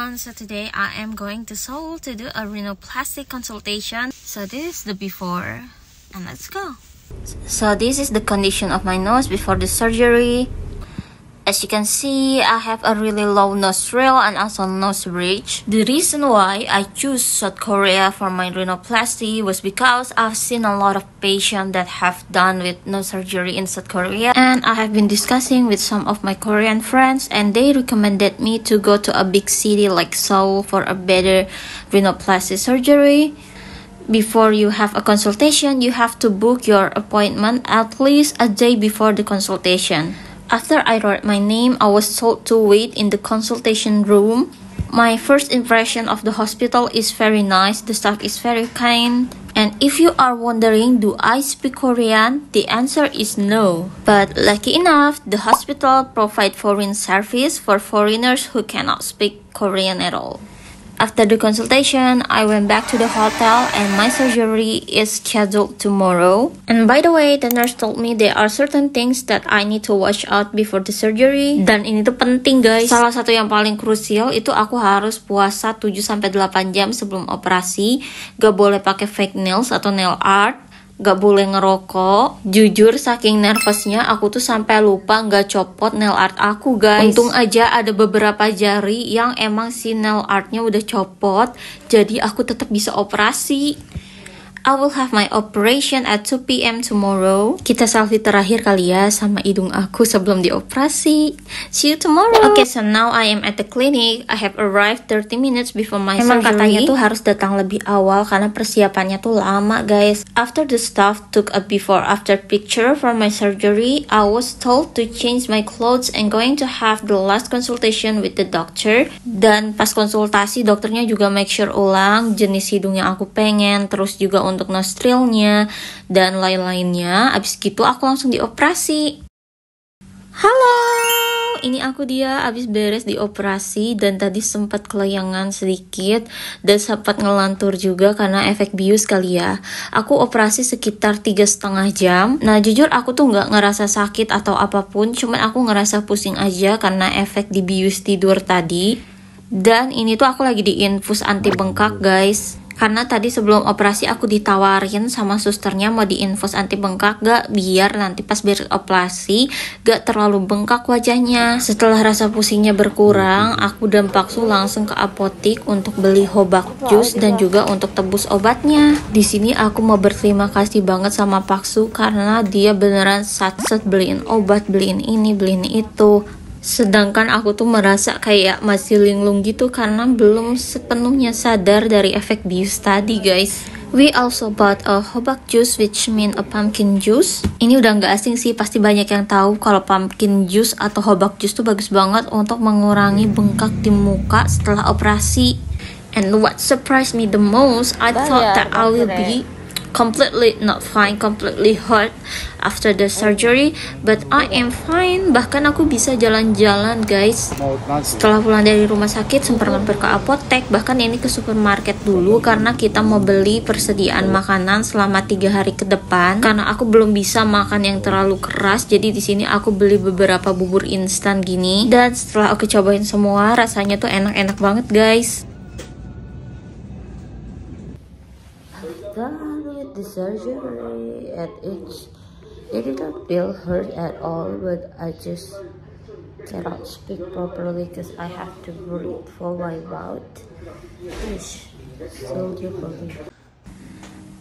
everyone, so today I am going to Seoul to do a rhinoplasty consultation. So this is the before and let's go. So this is the condition of my nose before the surgery. As you can see, I have a really low nostril and also nose bridge. The reason why I choose South Korea for my rhinoplasty was because I've seen a lot of patients that have done with nose surgery in South Korea, and I have been discussing with some of my Korean friends, and they recommended me to go to a big city like Seoul for a better rhinoplasty surgery. Before you have a consultation, you have to book your appointment at least a day before the consultation. After I wrote my name, I was told to wait in the consultation room. My first impression of the hospital is very nice, the staff is very kind. And if you are wondering, do I speak Korean? The answer is no. But lucky enough, the hospital provide foreign service for foreigners who cannot speak Korean at all. After the consultation, I went back to the hotel and my surgery is scheduled tomorrow. And by the way, the nurse told me there are certain things that I need to watch out before the surgery. Dan ini tuh penting guys. Salah satu yang paling krusial itu aku harus puasa 7-8 jam sebelum operasi. Gak boleh pakai fake nails atau nail art. Gak boleh ngerokok. Jujur saking nervousnya aku tuh sampai lupa gak copot nail art aku guys. Untung aja ada beberapa jari yang emang si nail artnya udah copot, jadi aku tetap bisa operasi. I will have my operation at 2 PM tomorrow. Kita selfie terakhir kali ya sama hidung aku sebelum dioperasi. See you tomorrow. Okay, so now I am at the clinic. I have arrived 30 minutes before my surgery. Emang katanya tuh harus datang lebih awal karena persiapannya tuh lama guys. After the staff took a before after picture for my surgery, I was told to change my clothes and going to have the last consultation with the doctor. Dan pas konsultasi dokternya juga make sure ulang jenis hidung yang aku pengen, terus juga untuk nostrilnya dan lain-lainnya. Abis gitu aku langsung dioperasi. Halo, ini aku dia abis beres dioperasi dan tadi sempat kelayangan sedikit dan sempat ngelantur juga karena efek bius kali ya. Aku operasi sekitar 3,5 jam. Nah jujur aku tuh nggak ngerasa sakit atau apapun, cuman aku ngerasa pusing aja karena efek di bius tidur tadi. Dan ini tuh aku lagi diinfus anti bengkak guys. Karena tadi sebelum operasi aku ditawarin sama susternya mau diinfus anti bengkak gak, biar nanti pas beres operasi gak terlalu bengkak wajahnya. Setelah rasa pusingnya berkurang, aku dan Paksu langsung ke apotik untuk beli hobak jus dan juga untuk tebus obatnya. Di sini aku mau berterima kasih banget sama Paksu karena dia beneran sat-sat beliin obat, beliin ini, beliin itu. Sedangkan aku tuh merasa kayak masih linglung gitu karena belum sepenuhnya sadar dari efek bius tadi guys. We also bought a hobak juice, which mean a pumpkin juice. Ini udah nggak asing sih, pasti banyak yang tahu kalau pumpkin juice atau hobak juice tuh bagus banget untuk mengurangi bengkak di muka setelah operasi. And what surprised me the most, I thought that I will be completely not fine, completely hurt after the surgery, but I am fine. Bahkan aku bisa jalan-jalan guys. Setelah pulang dari rumah sakit sempat mampir ke apotek, bahkan ini ke supermarket dulu karena kita mau beli persediaan makanan selama 3 hari ke depan. Karena aku belum bisa makan yang terlalu keras, jadi di sini aku beli beberapa bubur instan gini. Dan setelah aku cobain semua, rasanya tuh enak-enak banget guys. The surgery at it did not feel hurt at all, but I just cannot speak properly because I have to breathe for my mouth. It's so difficult.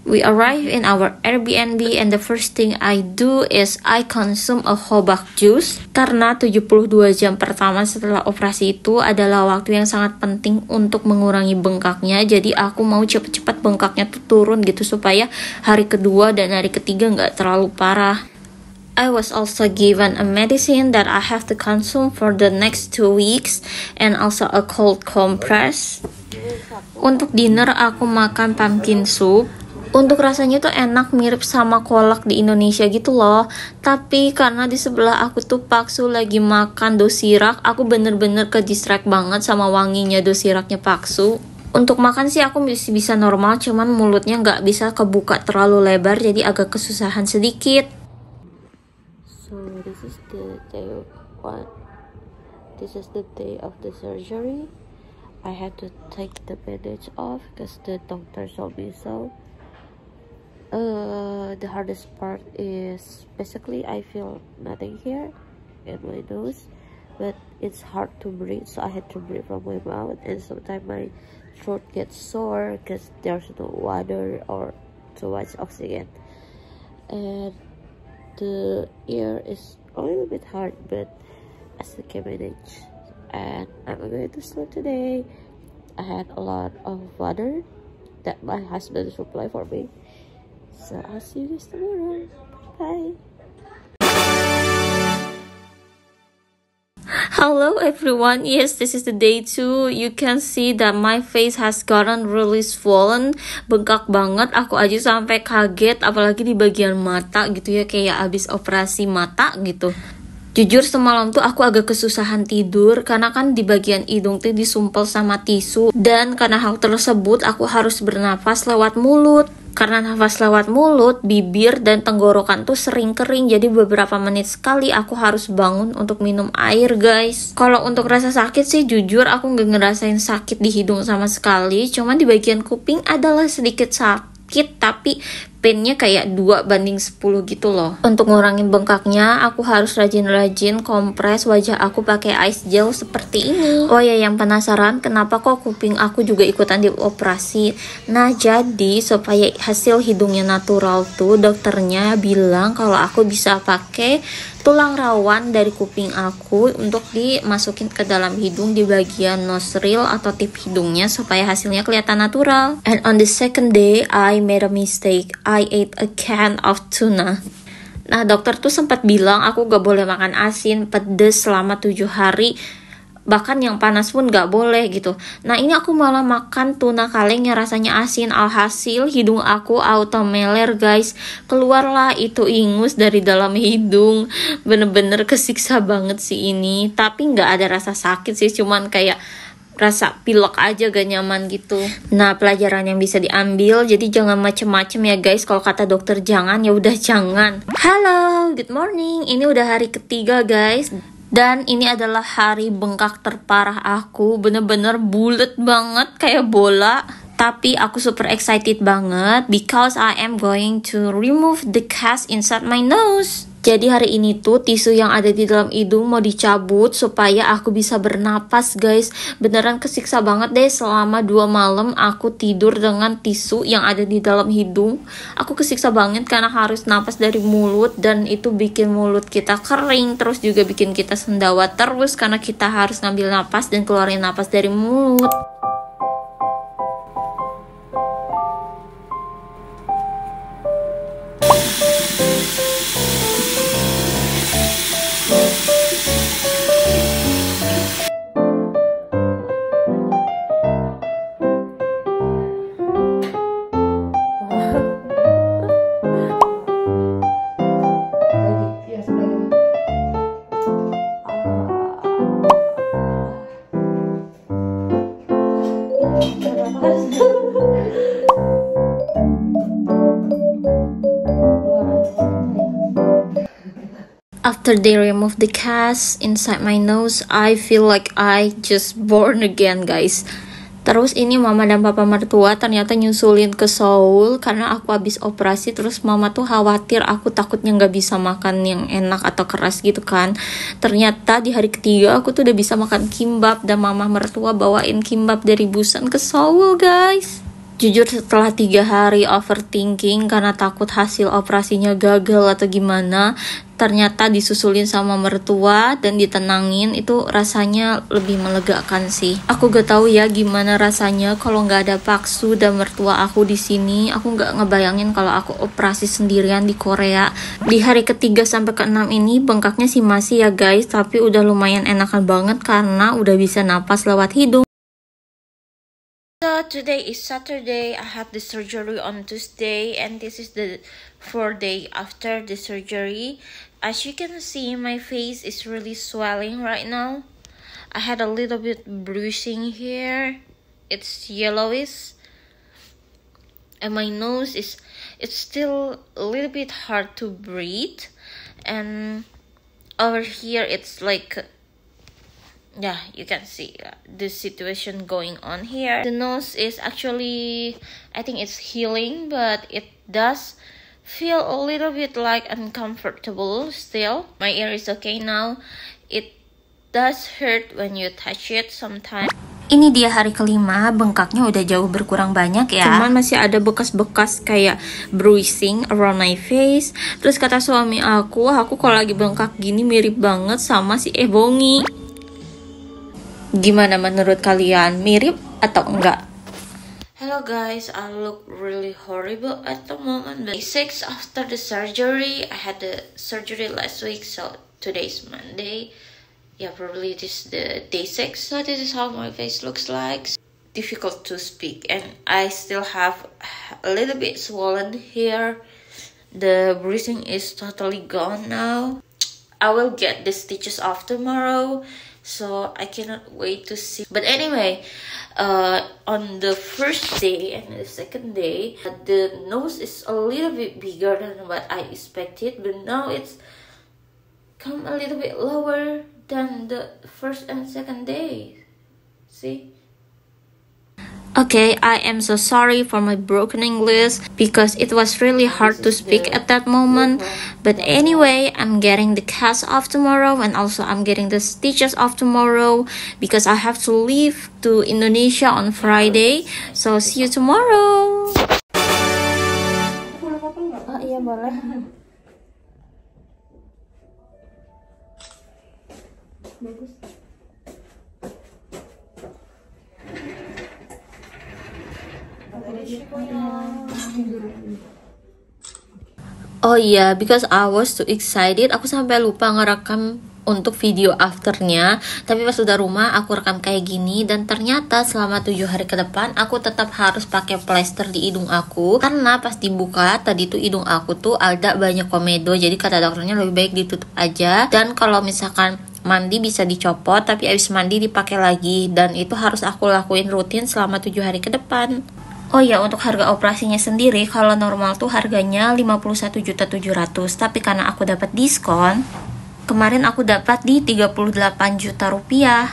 We arrive in our Airbnb and the first thing I do is I consume a hobak juice karena 72 jam pertama setelah operasi itu adalah waktu yang sangat penting untuk mengurangi bengkaknya. Jadi aku mau cepet-cepet bengkaknya tuh turun gitu supaya hari kedua dan hari ketiga nggak terlalu parah. I was also given a medicine that I have to consume for the next 2 weeks and also a cold compress. Untuk dinner aku makan pumpkin soup. Untuk rasanya tuh enak, mirip sama kolak di Indonesia gitu loh. Tapi karena di sebelah aku tuh Paksu lagi makan dosirak, aku bener-bener ke distract banget sama wanginya dosiraknya Paksu. Untuk makan sih aku masih bisa normal, cuman mulutnya nggak bisa kebuka terlalu lebar, jadi agak kesusahan sedikit. So this is the day of the surgery. I had to take the bandage off because the doctor told me so. The hardest part is basically I feel nothing here in my nose, but it's hard to breathe, so I had to breathe from my mouth, and sometimes my throat gets sore because there's no water or too much oxygen, and the ear is a little bit hard, but I still can manage. And I'm going to sleep today. I had a lot of water that my husband supplied for me. So I'll see you guys tomorrow. Bye. Hello everyone. Yes, this is the day 2. You can see that my face has gotten really swollen, bengkak banget. Aku aja sampai kaget, apalagi di bagian mata gitu ya, kayak abis operasi mata gitu. Jujur semalam tuh aku agak kesusahan tidur karena kan di bagian hidung tuh disumpel sama tisu, dan karena hal tersebut aku harus bernafas lewat mulut. Karena nafas lewat mulut, bibir, dan tenggorokan tuh sering kering, jadi beberapa menit sekali aku harus bangun untuk minum air guys. Kalau untuk rasa sakit sih jujur aku nggak ngerasain sakit di hidung sama sekali, cuman di bagian kuping adalah sedikit sakit, tapi painnya kayak 2:10 gitu loh. Untuk ngurangin bengkaknya, aku harus rajin-rajin kompres wajah aku pakai ice gel seperti ini. Oh ya, yang penasaran kenapa kok kuping aku juga ikutan dioperasi? Nah, jadi supaya hasil hidungnya natural tuh, dokternya bilang kalau aku bisa pakai tulang rawan dari kuping aku untuk dimasukin ke dalam hidung di bagian nostril atau tip hidungnya supaya hasilnya kelihatan natural. And on the second day, I made a mistake. I ate a can of tuna. Nah, dokter tuh sempat bilang aku gak boleh makan asin, pedes selama 7 hari. Bahkan yang panas pun gak boleh gitu. Nah, ini aku malah makan tuna kaleng yang rasanya asin. Alhasil hidung aku auto meler guys. Keluarlah itu ingus dari dalam hidung. Bener-bener kesiksa banget sih ini. Tapi gak ada rasa sakit sih, cuman kayak rasa pilek aja, gak nyaman gitu. Nah, pelajaran yang bisa diambil, jadi jangan macem-macem ya guys. Kalau kata dokter jangan, ya udah jangan. Halo, good morning. Ini udah hari ketiga guys, dan ini adalah hari bengkak terparah aku. Bener-bener bulet banget kayak bola. Tapi aku super excited banget because I am going to remove the cast inside my nose. Jadi hari ini tuh tisu yang ada di dalam hidung mau dicabut supaya aku bisa bernapas guys. Beneran kesiksa banget deh, selama 2 malam aku tidur dengan tisu yang ada di dalam hidung. Aku kesiksa banget karena harus napas dari mulut, dan itu bikin mulut kita kering, terus juga bikin kita sendawa terus karena kita harus ngambil napas dan keluarin napas dari mulut. After they remove the cast inside my nose, I feel like I just born again guys. Terus ini mama dan papa mertua ternyata nyusulin ke Seoul karena aku habis operasi. Terus mama tuh khawatir aku takutnya nggak bisa makan yang enak atau keras gitu kan. Ternyata di hari ketiga aku tuh udah bisa makan kimbap, dan mama mertua bawain kimbap dari Busan ke Seoul guys. Jujur setelah 3 hari overthinking karena takut hasil operasinya gagal atau gimana, ternyata disusulin sama mertua dan ditenangin, itu rasanya lebih melegakan sih. Aku gak tahu ya gimana rasanya kalau nggak ada Paksu dan mertua aku di sini. Aku nggak ngebayangin kalau aku operasi sendirian di Korea. Di hari ke-3 sampai ke-6 ini bengkaknya sih masih ya guys, tapi udah lumayan enakan banget karena udah bisa napas lewat hidung. So today is Saturday. I had the surgery on Tuesday, and this is the 4th day after the surgery. As you can see, my face is really swelling right now. I had a little bit bruising here. It's yellowish, and my nose it's still a little bit hard to breathe, and over here it's like yeah, you can see the situation going on here. The nose is actually, I think it's healing, but it does feel a little bit like uncomfortable still. My ear is okay now. It does hurt when you touch it sometimes. Ini dia hari kelima, bengkaknya udah jauh berkurang banyak ya. Cuman masih ada bekas-bekas kayak bruising around my face. Terus kata suami aku kalau lagi bengkak gini mirip banget sama si Ebongi. Gimana menurut kalian? Mirip atau enggak? Hello guys, I look really horrible at the moment. Day 6 after the surgery. I had the surgery last week, so today's Monday. Yeah, probably this is the day 6. So this is how my face looks like. Difficult to speak, and I still have a little bit swollen here. The bruising is totally gone now. I will get the stitches off tomorrow, so I cannot wait to see. But anyway, on the first day and the second day, the nose is a little bit bigger than what I expected, but now it's come a little bit lower than the first and second day. See? Okay, I am so sorry for my broken English because it was really hard to speak at that moment. But anyway, I'm getting the cast off tomorrow, and also I'm getting the stitches off tomorrow because I have to leave to Indonesia on Friday. So see you tomorrow. Oh iya boleh. Bagus. Oh iya, because I was too excited, aku sampai lupa ngerekam untuk video afternya. Tapi pas udah rumah aku rekam kayak gini, dan ternyata selama 7 hari ke depan aku tetap harus pakai plester di hidung aku karena pas dibuka tadi tuh hidung aku tuh ada banyak komedo. Jadi kata dokternya lebih baik ditutup aja, dan kalau misalkan mandi bisa dicopot, tapi abis mandi dipakai lagi, dan itu harus aku lakuin rutin selama 7 hari ke depan. Oh ya, untuk harga operasinya sendiri kalau normal tuh harganya 51.700.000, tapi karena aku dapat diskon, kemarin aku dapat di 38 juta rupiah.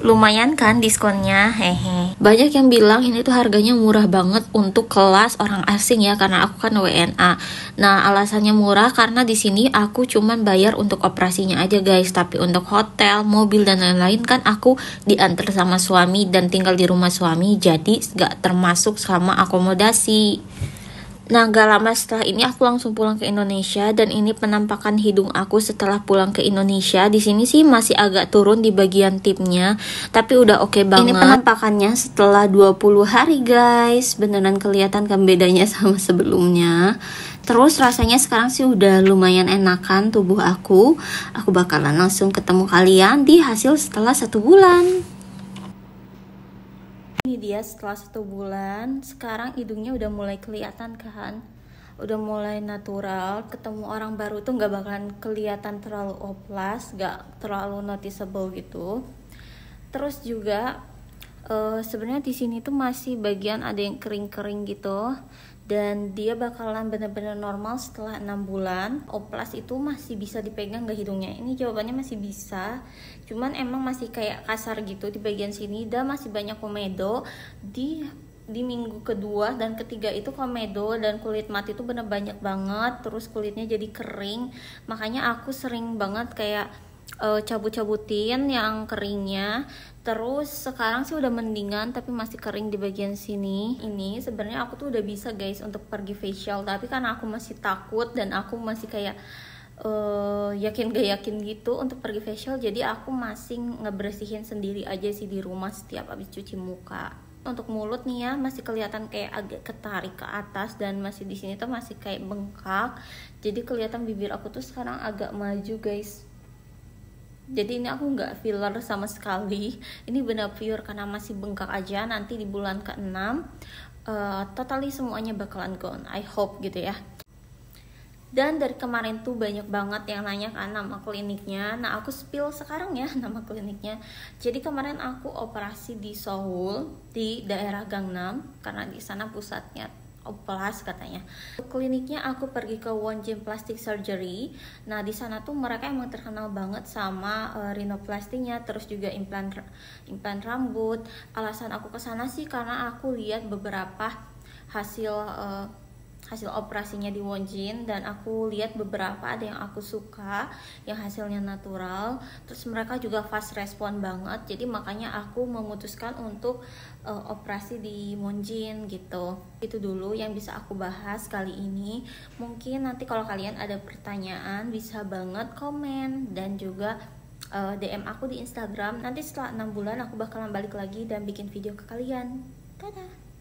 Lumayan kan diskonnya, hehe. Banyak yang bilang ini tuh harganya murah banget untuk kelas orang asing ya, karena aku kan WNA. Nah, alasannya murah karena di sini aku cuman bayar untuk operasinya aja guys, tapi untuk hotel, mobil dan lain-lain kan aku diantar sama suami dan tinggal di rumah suami, jadi gak termasuk sama akomodasi. Nah, gak lama setelah ini aku langsung pulang ke Indonesia, dan ini penampakan hidung aku setelah pulang ke Indonesia. Di sini sih masih agak turun di bagian tipnya, tapi udah oke banget. Ini penampakannya setelah 20 hari guys. Beneran kelihatan kan bedanya sama sebelumnya. Terus rasanya sekarang sih udah lumayan enakan tubuh aku. Aku bakalan langsung ketemu kalian di hasil setelah 1 bulan. Ini dia setelah 1 bulan, sekarang hidungnya udah mulai kelihatan kan, udah mulai natural. Ketemu orang baru tuh nggak bakalan kelihatan terlalu oplas, nggak terlalu noticeable gitu. Terus juga sebenarnya di sini tuh masih bagian ada yang kering-kering gitu, dan dia bakalan bener-bener normal setelah 6 bulan. Oplas itu masih bisa dipegang gak hidungnya? Ini jawabannya masih bisa, cuman emang masih kayak kasar gitu di bagian sini, dan masih banyak komedo di minggu kedua dan ketiga itu komedo, dan kulit mati itu bener banyak banget. Terus kulitnya jadi kering, makanya aku sering banget kayak cabut-cabutin yang keringnya. Terus sekarang sih udah mendingan, tapi masih kering di bagian sini. Ini sebenarnya aku tuh udah bisa guys untuk pergi facial, tapi karena aku masih takut dan aku masih kayak yakin gak yakin gitu untuk pergi facial, jadi aku masih ngebersihin sendiri aja sih di rumah setiap habis cuci muka. Untuk mulut nih ya, masih kelihatan kayak agak ketarik ke atas, dan masih di sini tuh masih kayak bengkak. Jadi kelihatan bibir aku tuh sekarang agak maju guys. Jadi ini aku nggak filler sama sekali, ini benar pure karena masih bengkak aja. Nanti di bulan ke-6 totally semuanya bakalan gone, I hope gitu ya. Dan dari kemarin tuh banyak banget yang nanya kan nama kliniknya. Nah, aku spill sekarang ya nama kliniknya. Jadi kemarin aku operasi di Seoul, di daerah Gangnam, karena di sana pusatnya oplas katanya. Kliniknya aku pergi ke Wonjin Plastic Surgery. Nah di sana tuh mereka emang terkenal banget sama rhinoplastinya, terus juga implan rambut. Alasan aku ke sana sih karena aku lihat beberapa hasil operasinya di Wonjin, dan aku lihat beberapa ada yang aku suka yang hasilnya natural, terus mereka juga fast respon banget, jadi makanya aku memutuskan untuk operasi di Wonjin gitu. Itu dulu yang bisa aku bahas kali ini. Mungkin nanti kalau kalian ada pertanyaan bisa banget komen dan juga DM aku di Instagram. Nanti setelah 6 bulan aku bakalan balik lagi dan bikin video ke kalian. Dadah.